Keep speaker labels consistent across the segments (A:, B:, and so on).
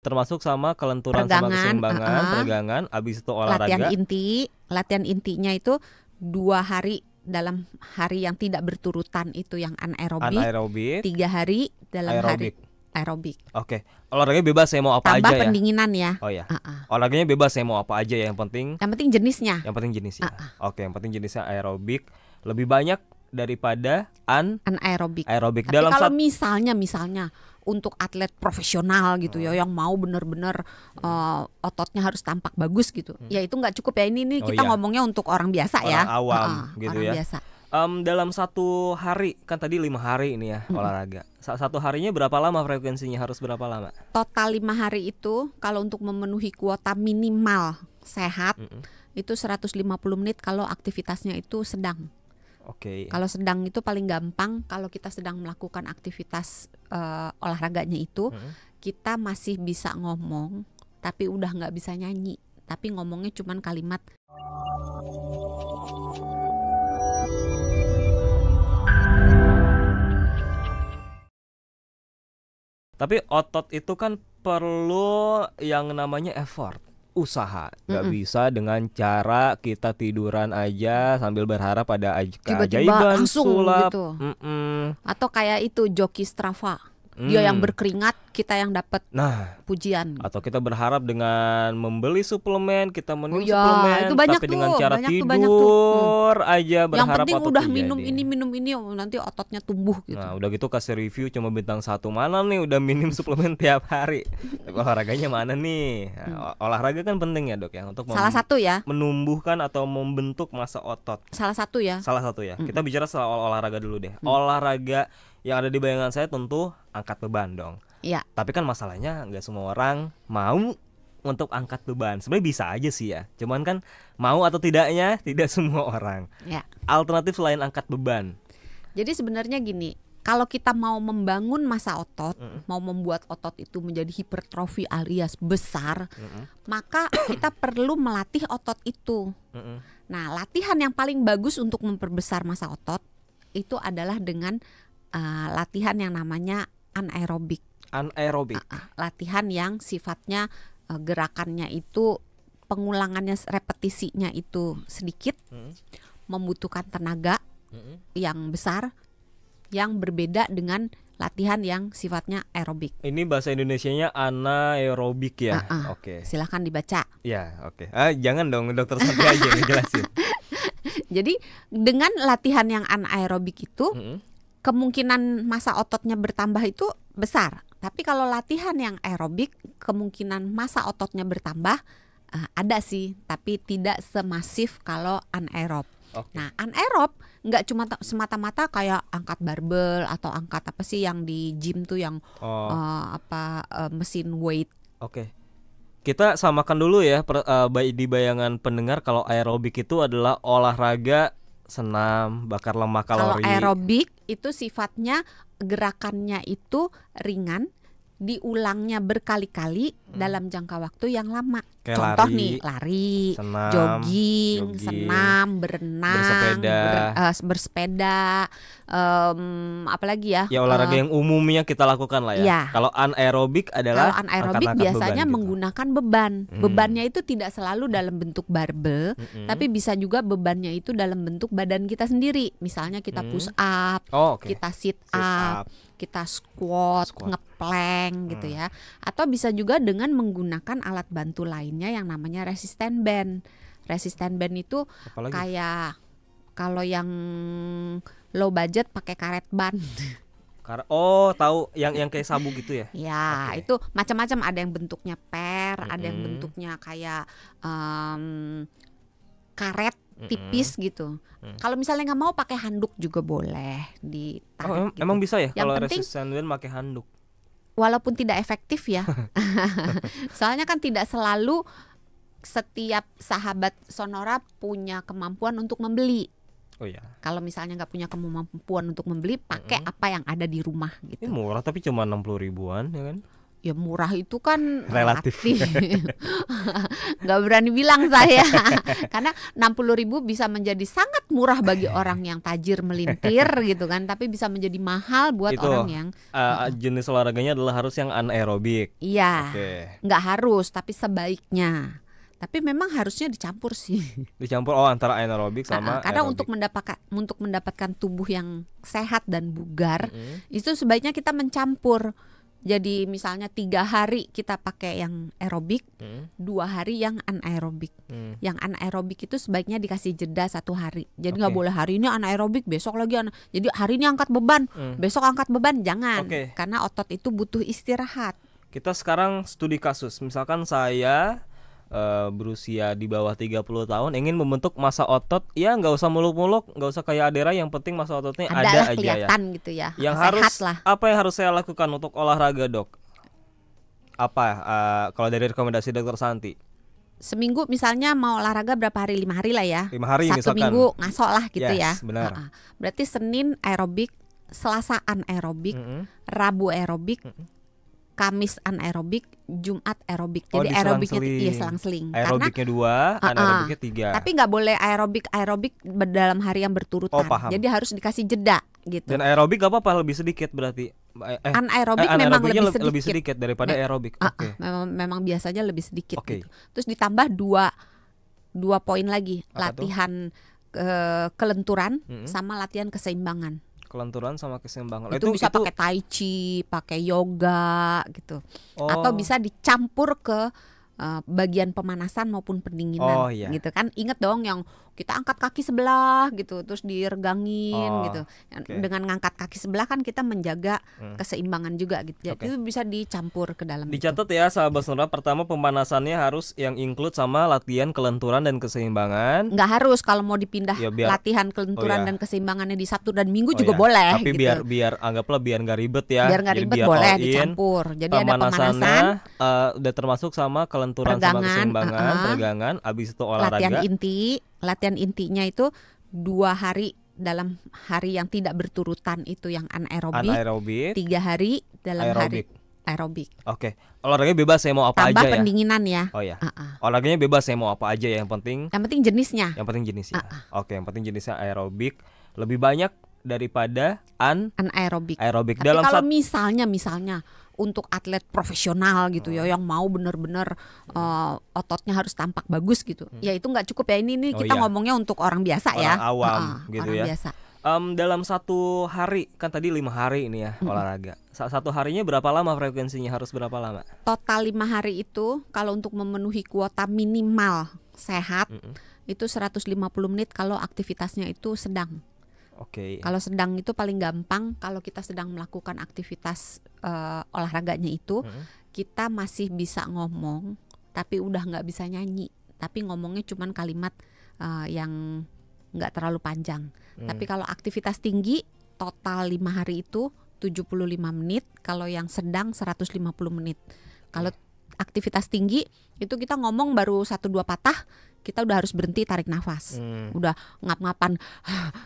A: termasuk sama kelenturan sama keseimbangan, peregangan, abis itu olahraga.
B: Latihan intinya itu 2 hari dalam hari yang tidak berturutan itu yang anaerobik. 3 hari dalam hari aerobik.
A: Oke. Olahraga bebas saya mau apa
B: tambah
A: aja ya.
B: Tambah pendinginan ya.
A: Oh ya. Olahraganya bebas saya mau apa aja ya, yang penting
B: jenisnya.
A: Yang penting jenisnya. Oke, yang penting jenisnya aerobik lebih banyak daripada
B: anaerobik.
A: Aerobik.
B: Tapi kalau misalnya untuk atlet profesional gitu ya, yang mau benar-benar ototnya harus tampak bagus gitu. Ya itu nggak cukup ya, ini kita ngomongnya untuk orang biasa
A: orang
B: ya.
A: Awam gitu
B: orang
A: ya.
B: Biasa.
A: Dalam 1 hari, kan tadi 5 hari ini ya olahraga. 1 harinya berapa lama frekuensinya, harus berapa lama?
B: Total 5 hari itu kalau untuk memenuhi kuota minimal sehat itu 150 menit kalau aktivitasnya itu sedang.
A: Oke.
B: Kalau sedang itu paling gampang, kalau kita sedang melakukan aktivitas olahraganya itu, kita masih bisa ngomong, tapi udah nggak bisa nyanyi. Tapi ngomongnya cuman kalimat.
A: Tapi otot itu kan perlu yang namanya effort, usaha. Gak bisa dengan cara kita tiduran aja sambil berharap ada keajaiban sulap
B: gitu. Atau kayak itu joki Strava, dia yang berkeringat, kita yang dapat pujian.
A: Atau kita berharap dengan membeli suplemen, kita minum suplemen,
B: itu banyak
A: tapi dengan cara
B: banyak
A: tidur aja berharap
B: yang penting
A: otot
B: udah
A: terjadi.
B: minum ini nanti ototnya tumbuh gitu.
A: Nah udah gitu kasih review cuma bintang 1, mana nih udah minum suplemen tiap hari. Olahraganya mana nih? Olahraga kan penting ya dok ya, untuk
B: salah satu ya,
A: menumbuhkan atau membentuk massa otot.
B: Salah satu ya.
A: Kita bicara soal olahraga dulu deh. Olahraga yang ada di bayangan saya tentu angkat beban dong.
B: Iya.
A: Tapi kan masalahnya nggak semua orang mau untuk angkat beban. Sebenarnya bisa aja sih ya. Cuman kan mau atau tidaknya tidak semua orang.
B: Ya.
A: Alternatif selain angkat beban.
B: Jadi sebenarnya gini, kalau kita mau membangun massa otot, mau membuat otot itu menjadi hipertrofi alias besar, maka kita perlu melatih otot itu. Nah, latihan yang paling bagus untuk memperbesar massa otot itu adalah dengan latihan yang namanya anaerobik. Latihan yang sifatnya gerakannya itu pengulangannya, repetisinya itu sedikit, membutuhkan tenaga yang besar, yang berbeda dengan latihan yang sifatnya aerobik.
A: Ini bahasa Indonesianya anaerobik ya. Oke.
B: Silahkan dibaca.
A: Ya, oke. Jangan dong, dokter Santi aja ngejelasin.
B: Jadi dengan latihan yang anaerobik itu kemungkinan massa ototnya bertambah itu besar. Tapi kalau latihan yang aerobik, kemungkinan massa ototnya bertambah ada sih, tapi tidak semasif kalau anaerob. Nah, anaerob nggak cuma semata-mata kayak angkat barbel atau angkat apa sih yang di gym tuh yang mesin weight.
A: Oke. Kita samakan dulu ya di bayangan pendengar, kalau aerobik itu adalah olahraga senam, bakar lemak kalori.
B: Kalau aerobik itu sifatnya gerakannya itu ringan, diulangnya berkali-kali dalam jangka waktu yang lama.
A: Kayak
B: contoh nih, lari,
A: senam,
B: jogging, senam, berenang, bersepeda, apalagi ya?
A: Ya olahraga yang umumnya kita lakukan lah ya.
B: Ya.
A: Kalau anaerobik adalah
B: kalau anaerobik biasanya
A: beban
B: menggunakan beban. Bebannya itu tidak selalu dalam bentuk barbel, tapi bisa juga bebannya itu dalam bentuk badan kita sendiri. Misalnya kita push up, kita sit up, kita squat, ngeplank gitu ya. Atau bisa juga dengan menggunakan alat bantu lainnya yang namanya resistance band. Resistance band itu kayak kalau yang low budget pakai karet ban.
A: Tahu yang kayak sabu gitu ya?
B: Ya, itu macam-macam, ada yang bentuknya ada yang bentuknya kayak karet tipis gitu. Kalau misalnya nggak mau pakai handuk juga boleh ditarik.
A: Emang bisa ya kalau
B: penting,
A: resistance band pakai handuk?
B: Walaupun tidak efektif ya. Soalnya kan tidak selalu setiap sahabat Sonora punya kemampuan untuk membeli.
A: Oh iya.
B: Kalau misalnya nggak punya kemampuan untuk membeli, pakai apa yang ada di rumah gitu.
A: Ini murah tapi cuma 60 ribuan ya kan?
B: Ya murah itu kan
A: Relatif.
B: Nggak berani bilang saya. Karena 60.000 bisa menjadi sangat murah bagi orang yang tajir melintir gitu kan, tapi bisa menjadi mahal buat
A: Itu,
B: orang yang
A: jenis olahraganya adalah harus yang anaerobik.
B: iya.
A: Oke.
B: Nggak harus, tapi sebaiknya. Tapi memang harusnya dicampur sih.
A: Dicampur antara anaerobik sama
B: Karena
A: aerobik.
B: untuk mendapatkan tubuh yang sehat dan bugar, itu sebaiknya kita mencampur. Jadi misalnya 3 hari kita pakai yang aerobik, 2 hari yang anaerobik. Yang anaerobik itu sebaiknya dikasih jeda 1 hari. Jadi nggak boleh hari ini anaerobik, besok lagi jadi hari ini angkat beban, besok angkat beban, jangan. Karena otot itu butuh istirahat.
A: Kita sekarang studi kasus. Misalkan saya berusia di bawah 30 tahun ingin membentuk massa otot, ya nggak usah muluk-muluk, nggak usah kayak Adera, yang penting massa ototnya ada aja
B: kelihatan
A: ya.
B: gitu ya.
A: Yang
B: sehat
A: harus
B: lah.
A: apa yang harus saya lakukan untuk olahraga, Dok? Apa kalau dari rekomendasi Dokter Santi?
B: Seminggu misalnya mau olahraga berapa hari? 5 hari lah ya.
A: 5 hari
B: 1
A: misalkan.
B: minggu ngasok lah gitu ya.
A: Yes, benar.
B: Berarti Senin aerobik, Selasa anaerobik, Rabu aerobik, Kamis anaerobik, Jumat aerobik. Jadi aerobiknya selang-seling.
A: Aerobiknya 2, anaerobiknya 3.
B: Tapi nggak boleh aerobik dalam hari yang berturutan.
A: Paham.
B: Jadi harus dikasih jeda gitu.
A: Dan aerobik gak apa-apa lebih sedikit berarti.
B: Anaerobik memang
A: lebih sedikit daripada aerobik. Oke.
B: Memang biasanya lebih sedikit
A: Oke.
B: gitu. Terus ditambah dua poin lagi,
A: Apa
B: latihan kelenturan sama latihan keseimbangan.
A: Kelenturan sama keseimbangan.
B: Itu bisa pakai tai chi, pakai yoga gitu. Atau bisa dicampur ke bagian pemanasan maupun pendinginan gitu kan. Ingat dong yang kita angkat kaki sebelah gitu, terus diregangin gitu. Dengan ngangkat kaki sebelah kan kita menjaga keseimbangan juga gitu. Jadi itu bisa dicampur ke dalam.
A: Dicatat ya sahabat Sonora, pertama pemanasannya harus yang include sama latihan kelenturan dan keseimbangan.
B: Nggak harus, kalau mau dipindah latihan kelenturan dan keseimbangannya di Sabtu dan Minggu juga
A: Tapi
B: boleh. Tapi
A: biar anggaplah biar nggak ribet ya.
B: Biar nggak ribet boleh dicampur. Jadi ada pemanasan,
A: udah termasuk sama kelenturan sama keseimbangan, peregangan, abis itu olahraga.
B: Latihan intinya itu 2 hari dalam hari yang tidak berturutan itu yang anaerobik. 3 hari dalam hari aerobik.
A: Oke. Olahraganya bebas saya mau apa
B: tambah
A: aja ya.
B: Tambah pendinginan ya.
A: Oh ya. Olahraganya bebas saya mau apa aja ya, yang penting
B: jenisnya.
A: Yang penting jenisnya. Oke, yang penting jenisnya aerobik lebih banyak daripada
B: anaerobik.
A: Aerobik.
B: Tapi kalau misalnya untuk atlet profesional gitu ya, yang mau benar-benar ototnya harus tampak bagus gitu, ya itu nggak cukup ya. Ini kita ngomongnya untuk orang biasa
A: orang awam gitu
B: orang
A: ya.
B: Biasa.
A: Dalam 1 hari, kan tadi 5 hari ini ya olahraga. 1 harinya berapa lama frekuensinya, harus berapa lama?
B: Total 5 hari itu kalau untuk memenuhi kuota minimal sehat itu 150 menit kalau aktivitasnya itu sedang.
A: Oke.
B: Kalau sedang itu paling gampang, kalau kita sedang melakukan aktivitas olahraganya itu, kita masih bisa ngomong, tapi udah nggak bisa nyanyi. Tapi ngomongnya cuman kalimat yang nggak terlalu panjang. Tapi kalau aktivitas tinggi, total 5 hari itu 75 menit. Kalau yang sedang 150 menit. Kalau aktivitas tinggi itu kita ngomong baru 1-2 patah, kita udah harus berhenti tarik nafas, udah ngap-ngapan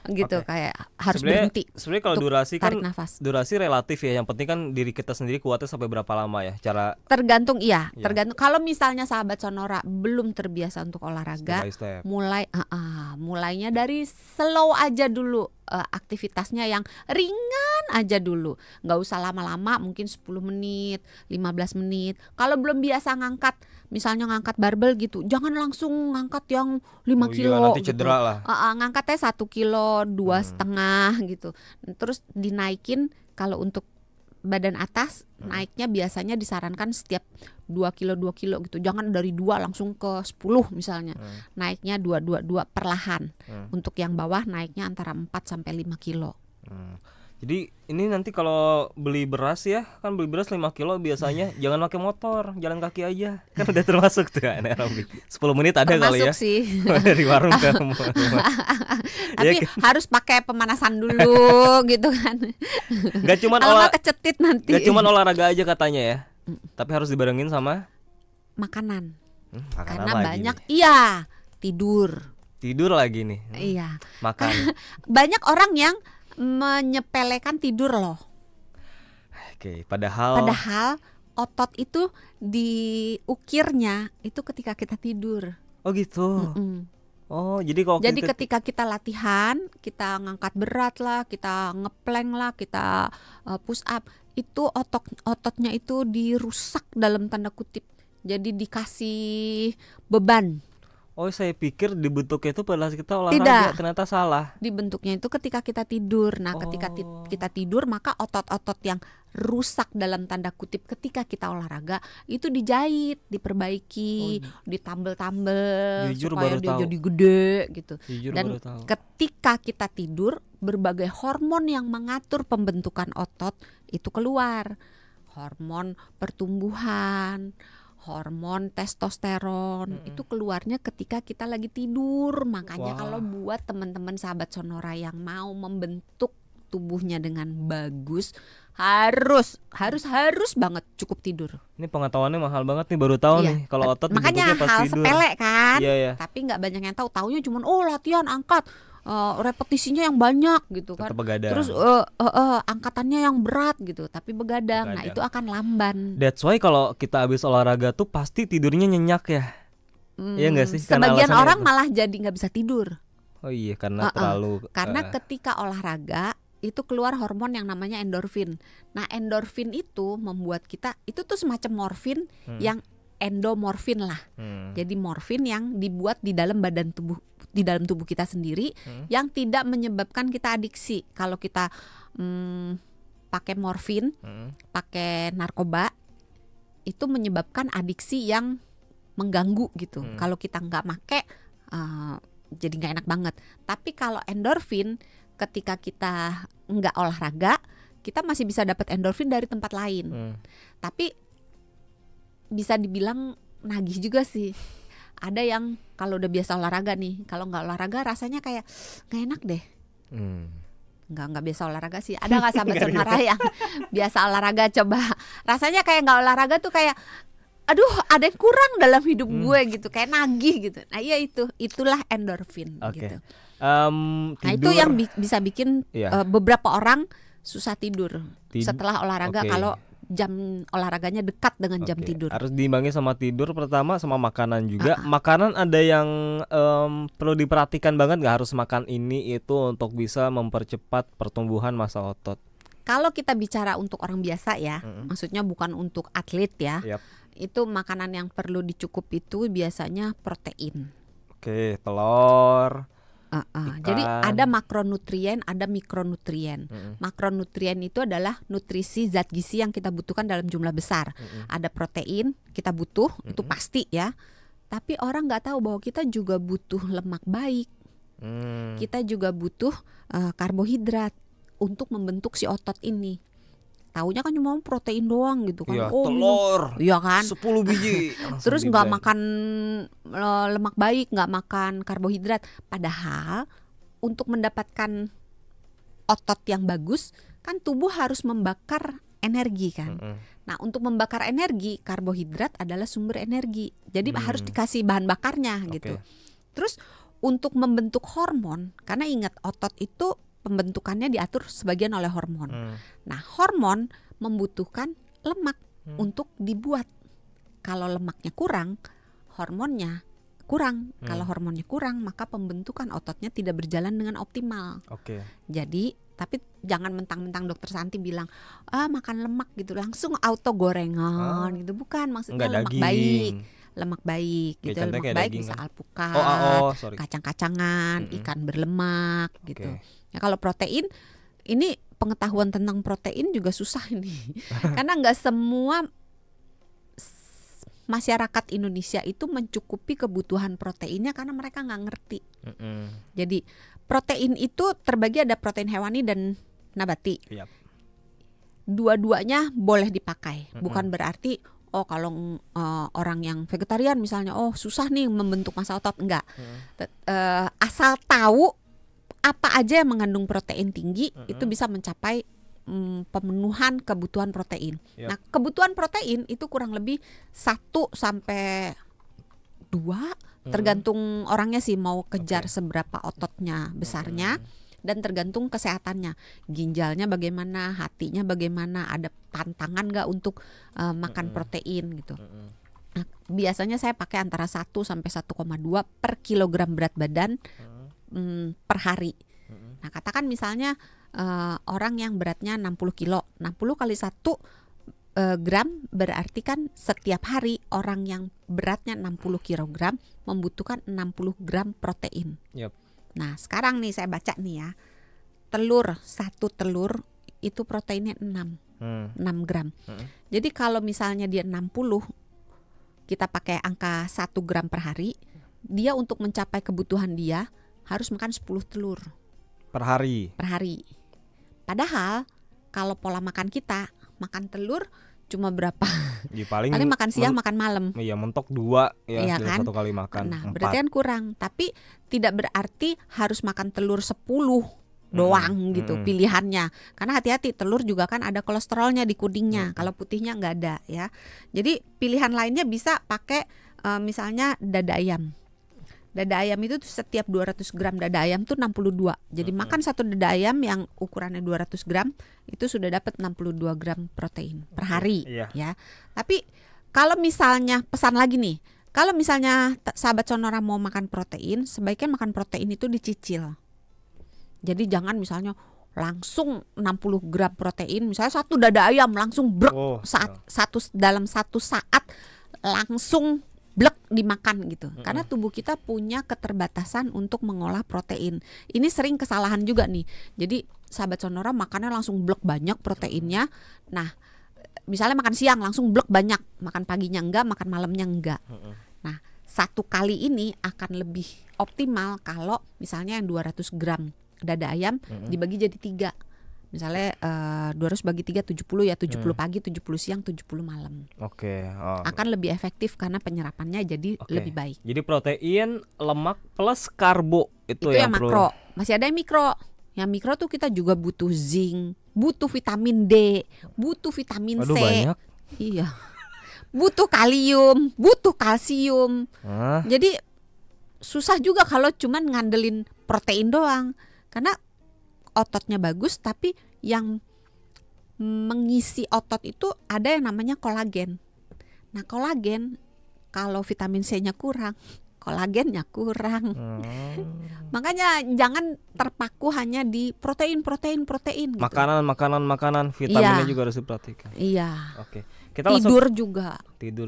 B: gitu, kayak harus berhenti.
A: Sebenarnya kalau durasi kan
B: nafas.
A: Durasi relatif ya, yang penting kan diri kita sendiri kuatnya sampai berapa lama ya.
B: Tergantung tergantung. Kalau misalnya sahabat Sonora belum terbiasa untuk olahraga, mulainya dari slow aja dulu, aktivitasnya yang ringan aja dulu, nggak usah lama-lama, mungkin 10 menit, 15 menit. Kalau belum biasa misalnya ngangkat barbel gitu, jangan langsung ngangkat yang 5 kilo
A: nanti
B: gitu.
A: cedera lah.
B: Ngangkatnya 1 kilo, 2,5 gitu. Terus dinaikin, kalau untuk badan atas naiknya biasanya disarankan setiap 2 kilo gitu. Jangan dari 2 langsung ke 10 misalnya. Naiknya 2 perlahan. Untuk yang bawah naiknya antara 4 sampai 5 kilo.
A: Jadi ini nanti kalau beli beras ya, kan beli beras 5 kilo biasanya jangan pakai motor, jalan kaki aja. Kan udah termasuk tuh anaerobik. 10 menit ada kali ya.
B: Termasuk sih.
A: Dari warung ke
B: Tapi harus pakai pemanasan dulu gitu kan.
A: Gak cuma
B: kecetit nanti.
A: Gak cuma olahraga aja katanya ya. Tapi harus dibarengin sama
B: makanan. Karena
A: lagi
B: banyak
A: nih.
B: Tidur
A: lagi nih.
B: Iya.
A: Makan.
B: Banyak orang yang menyepelekan tidur loh.
A: Oke, padahal
B: otot itu diukirnya itu ketika kita tidur.
A: Oh gitu. Oh, jadi kalau
B: Jadi ketika kita latihan, kita ngangkat berat lah, kita ngeplank lah, kita push up, itu ototnya itu dirusak dalam tanda kutip. Jadi dikasih beban.
A: Oh, saya pikir dibentuknya itu pada saat kita olahraga.
B: Tidak.
A: Ternyata salah.
B: Dibentuknya itu ketika kita tidur. Nah, ketika kita tidur, maka otot-otot yang rusak dalam tanda kutip ketika kita olahraga itu dijahit, diperbaiki, ditambel-tambel supaya dia jadi gede gitu. Dan ketika kita tidur, berbagai hormon yang mengatur pembentukan otot itu keluar. Hormon pertumbuhan, hormon testosteron itu keluarnya ketika kita lagi tidur. Makanya kalau buat teman-teman sahabat Sonora yang mau membentuk tubuhnya dengan bagus, harus banget cukup tidur.
A: Ini pengetahuannya mahal banget nih, baru tahu nih kalau otot
B: makanya
A: dibentuknya pas
B: hal
A: tidur.
B: sepele kan.
A: Tapi
B: nggak banyak yang tahu. Taunya cuma latihan angkat, repetisinya yang banyak gitu kan.
A: Begadang.
B: Terus angkatannya yang berat gitu, tapi begadang. Nah itu akan lamban.
A: That's why kalau kita habis olahraga tuh pasti tidurnya nyenyak ya. Iya nggak sih?
B: Sebagian orang malah jadi nggak bisa tidur.
A: Oh iya, karena terlalu.
B: Karena ketika olahraga itu keluar hormon yang namanya endorfin. Nah endorfin itu membuat kita, itu tuh semacam morfin yang endomorfin lah. Jadi morfin yang dibuat di dalam tubuh kita sendiri, yang tidak menyebabkan kita adiksi. Kalau kita pakai morfin, pakai narkoba, itu menyebabkan adiksi yang mengganggu gitu. Kalau kita nggak make, jadi nggak enak banget. Tapi kalau endorfin, ketika kita nggak olahraga, kita masih bisa dapat endorfin dari tempat lain. Tapi bisa dibilang nagih juga sih. Ada yang kalau udah biasa olahraga nih, kalau nggak olahraga rasanya kayak nggak enak deh. Nggak biasa olahraga sih. Ada nggak sahabat Sonora yang biasa olahraga, coba rasanya kayak nggak olahraga tuh kayak aduh ada yang kurang dalam hidup gue gitu, kayak nagih gitu. Nah iya itulah endorfin gitu. Nah itu yang bisa bikin beberapa orang susah tidur setelah olahraga kalau jam olahraganya dekat dengan jam tidur.
A: Harus diimbangi sama tidur pertama, sama makanan juga. Makanan ada yang perlu diperhatikan banget, nggak harus makan ini itu untuk bisa mempercepat pertumbuhan massa otot.
B: Kalau kita bicara untuk orang biasa ya, maksudnya bukan untuk atlet ya. Itu makanan yang perlu dicukup itu biasanya protein.
A: Telur.
B: Jadi ada makronutrien, ada mikronutrien. Makronutrien itu adalah nutrisi zat gizi yang kita butuhkan dalam jumlah besar. Ada protein kita butuh, itu pasti ya. Tapi orang nggak tahu bahwa kita juga butuh lemak baik. Kita juga butuh karbohidrat untuk membentuk si otot ini. Taunya kan cuma protein doang gitu kan.
A: Telur.
B: Iya kan?
A: 10 biji.
B: Terus nggak makan lemak baik, nggak makan karbohidrat. Padahal untuk mendapatkan otot yang bagus kan tubuh harus membakar energi kan. Nah untuk membakar energi, karbohidrat adalah sumber energi. Jadi harus dikasih bahan bakarnya gitu. Terus untuk membentuk hormon, karena ingat otot itu pembentukannya diatur sebagian oleh hormon. Nah, hormon membutuhkan lemak untuk dibuat. Kalau lemaknya kurang, hormonnya kurang. Kalau hormonnya kurang, maka pembentukan ototnya tidak berjalan dengan optimal. Jadi, tapi jangan mentang-mentang dokter Santi bilang makan lemak gitu langsung auto gorengan gitu. Bukan, maksudnya lemak baik. Lemak baik gitu. Lemak baik bisa alpukat, kacang-kacangan, ikan berlemak gitu. Ya kalau protein, ini pengetahuan tentang protein juga susah ini. Karena nggak semua masyarakat Indonesia itu mencukupi kebutuhan proteinnya karena mereka nggak ngerti. Jadi protein itu terbagi ada protein hewani dan nabati. Dua-duanya boleh dipakai. Bukan berarti kalau orang yang vegetarian misalnya, susah nih membentuk massa otot. Enggak. Asal tahu apa aja yang mengandung protein tinggi itu bisa mencapai pemenuhan kebutuhan protein. Nah, kebutuhan protein itu kurang lebih 1 sampai 2 tergantung orangnya sih mau kejar seberapa ototnya besarnya. dan tergantung kesehatannya, ginjalnya bagaimana, hatinya bagaimana, ada pantangan nggak untuk makan protein gitu. Nah, biasanya saya pakai antara 1 sampai 1,2 per kilogram berat badan per hari. Nah, katakan misalnya orang yang beratnya 60 kilo, 60 kali 1 gram berarti kan setiap hari orang yang beratnya 60 kg membutuhkan 60 gram protein.
A: Yep.
B: Nah, sekarang nih saya baca nih ya. Satu telur itu proteinnya 6 gram. Jadi kalau misalnya dia 60, kita pakai angka 1 gram per hari, dia untuk mencapai kebutuhan dia harus makan 10 telur
A: per hari.
B: Padahal kalau pola makan kita makan telur cuma berapa?
A: Ya, paling
B: makan siang, makan malam.
A: Iya, mentok 2 ya,
B: iya kan?
A: 1 kali makan.
B: Nah,
A: 4.
B: berarti kan kurang. Tapi tidak berarti harus makan telur 10 doang gitu pilihannya. Karena hati-hati, telur juga kan ada kolesterolnya di kuningnya. Kalau putihnya nggak ada ya. Jadi pilihan lainnya bisa pakai misalnya dada ayam. Dada ayam itu setiap 200 gram dada ayam tuh 62. Jadi makan satu dada ayam yang ukurannya 200 gram itu sudah dapat 62 gram protein per hari ya. Tapi kalau misalnya pesan lagi nih, kalau misalnya sahabat Sonora mau makan protein, sebaiknya makan protein itu dicicil. Jadi jangan misalnya langsung 60 gram protein, misalnya satu dada ayam langsung brek dalam satu saat langsung blek dimakan gitu. Karena tubuh kita punya keterbatasan untuk mengolah protein. Ini sering kesalahan juga nih. Jadi sahabat Sonora makannya langsung blek banyak proteinnya. Nah, misalnya makan siang langsung blek banyak, makan paginya enggak, makan malamnya enggak. Nah, satu kali ini akan lebih optimal kalau misalnya yang 200 gram dada ayam dibagi jadi 3. Misalnya 200 bagi 3 70 ya, 70 pagi, 70 siang, 70 malam.
A: Oke.
B: Akan lebih efektif karena penyerapannya jadi lebih baik.
A: Jadi protein, lemak plus karbo itu
B: yang makro. Masih ada yang mikro. Yang mikro tuh kita juga butuh zinc, butuh vitamin D, butuh vitamin C.
A: Banyak.
B: Iya. Butuh kalium, butuh kalsium. Jadi susah juga kalau cuman ngandelin protein doang. Karena ototnya bagus, tapi yang mengisi otot itu ada yang namanya kolagen. Nah, kolagen kalau vitamin C-nya kurang, kolagennya kurang. Makanya jangan terpaku hanya di protein gitu.
A: Makanan, vitaminnya juga harus diperhatikan.
B: Iya.
A: Oke. Kita
B: tidur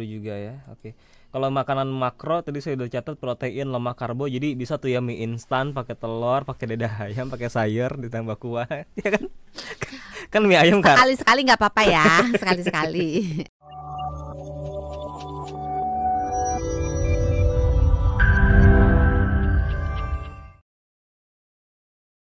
A: juga ya. Oke. Kalau makanan makro tadi saya udah catat protein, lemak, karbo. Jadi bisa tuh ya mie instan, pakai telur, pakai dada ayam, pakai sayur, ditambah kuah, ya kan? Kan mie ayam kan.
B: Sekali-sekali nggak apa-apa ya, sekali-sekali.